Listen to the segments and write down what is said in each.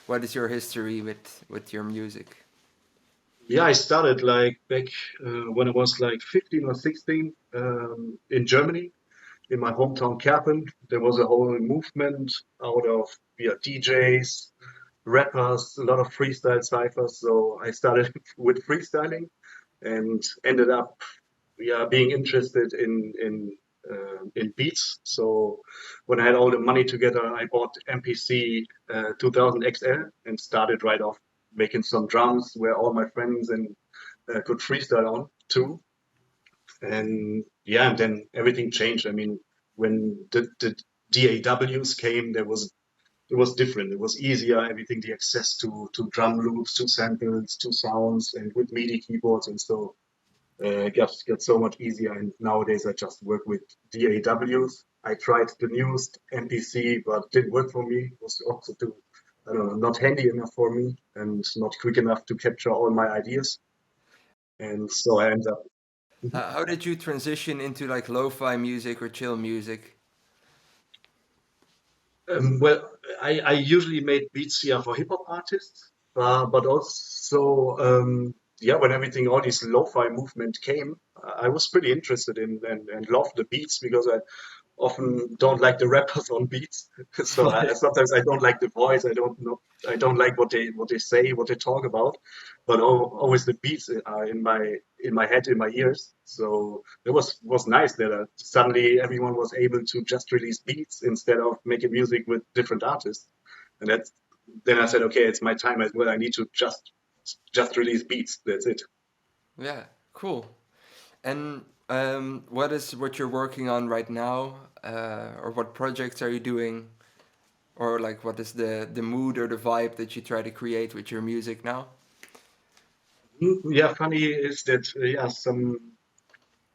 what is your history with your music? Yeah, I started like back when I was like 15 or 16 in Germany, in my hometown Kerpen. There was a whole movement out of DJs, rappers, a lot of freestyle ciphers. So I started with freestyling and ended up being interested in beats. So when I had all the money together, I bought MPC 2000 XL and started right off making some drums where all my friends and could freestyle on too. And yeah, and then everything changed. I mean, when the DAWs came, it was different. It was easier. Everything, the access to drum loops, to samples, to sounds, and with MIDI keyboards, and so it got so much easier. And nowadays, I just work with DAWs. I tried the newest MPC, but didn't work for me. It was also too, I don't know, not handy enough for me and not quick enough to capture all my ideas. And so I ended up. How did you transition into like lo-fi music or chill music? Well, I usually made beats here for hip hop artists, but also, when everything, all this lo-fi movement came, I was pretty interested in and loved the beats because I often don't like the rappers on beats. So sometimes I don't like the voice. I don't know. I don't like what they say, what they talk about. But always the beats are in my head, in my ears. So it was nice that suddenly everyone was able to just release beats instead of making music with different artists. And that's then I said, okay, it's my time as well. I need to just release beats. That's it. Yeah, cool. And what is what you're working on right now, or what projects are you doing, or like what is the mood or the vibe that you try to create with your music now? Yeah, funny is that some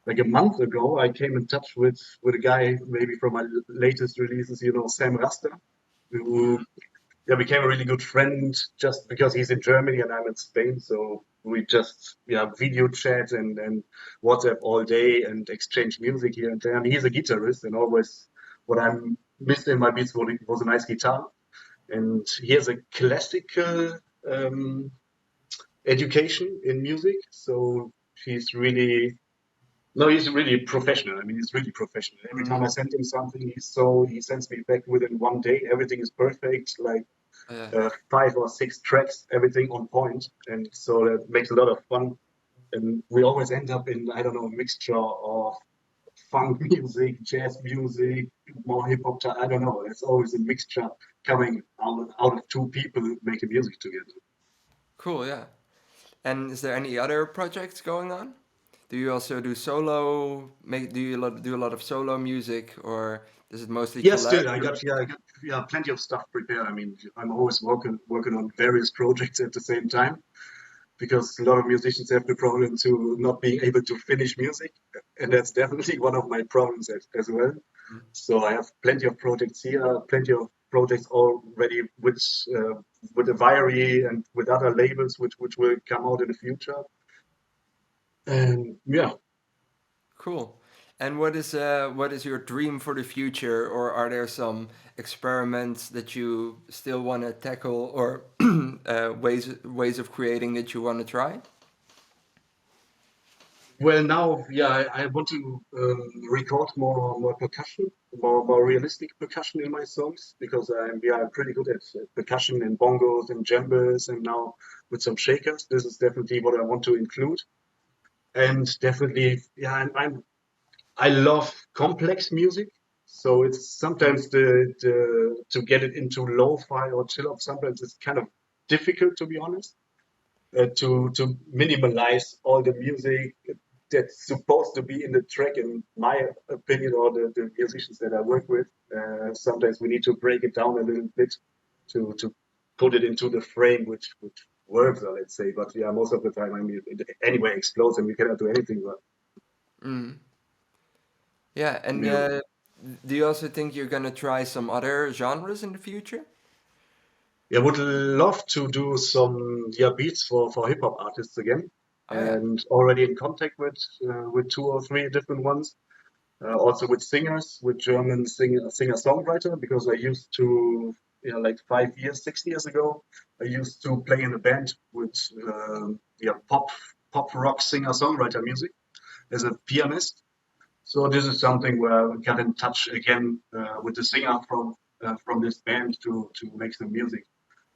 like a month ago, I came in touch with a guy maybe from my latest releases, Sam Rasta, who became a really good friend just because he's in Germany and I'm in Spain. So we just video chat and WhatsApp all day and exchange music here and there. And he's a guitarist, and always what I'm missed in my beats was a nice guitar. And he has a classical um, education in music, so he's really no, he's really professional. I mean, he's really professional. Every time Mm, I send him something, he sends me back within one day. Everything is perfect, like yeah, 5 or 6 tracks, everything on point, and so that makes a lot of fun. And we always end up in, I don't know, a mixture of funk music, jazz music, more hip hop. I don't know. It's always a mixture coming out of two people making music together. cool. Yeah. And is there any other projects going on? Do you also do solo? Do you do a lot of solo music, or is it mostly Yeah, still, collaborative? I got plenty of stuff prepared. I mean, I'm always working on various projects at the same time because a lot of musicians have the problem to not being able to finish music, and that's definitely one of my problems as well. So I have plenty of projects here, plenty of projects already with Aviary and with other labels which will come out in the future. And yeah, Cool. And what is your dream for the future, or are there some experiments that you still want to tackle, or ways of creating that you want to try? well, now, I want to record more percussion, more realistic percussion in my songs because I'm pretty good at percussion and bongos and djembes and now with some shakers. This is definitely what I want to include, and definitely, I love complex music. So it's sometimes the to get it into lo-fi or chill out. Sometimes it's kind of difficult, to be honest, to minimalize all the music that's supposed to be in the track, in my opinion, or the musicians that I work with. Sometimes we need to break it down a little bit to put it into the frame which works, let's say. But yeah, most of the time, I mean, it anyway explodes and we cannot do anything. But Mm. Yeah, and yeah, do you also think you're gonna try some other genres in the future? yeah, would love to do some beats for hip hop artists again, Oh yeah. and already in contact with 2 or 3 different ones. Also with singers, with German singer songwriter, because I used to. yeah, like 5 years, 6 years ago, I used to play in a band with yeah, pop rock singer songwriter music as a pianist. So this is something where I got in touch again with the singer from this band to make some music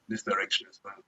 this direction as well.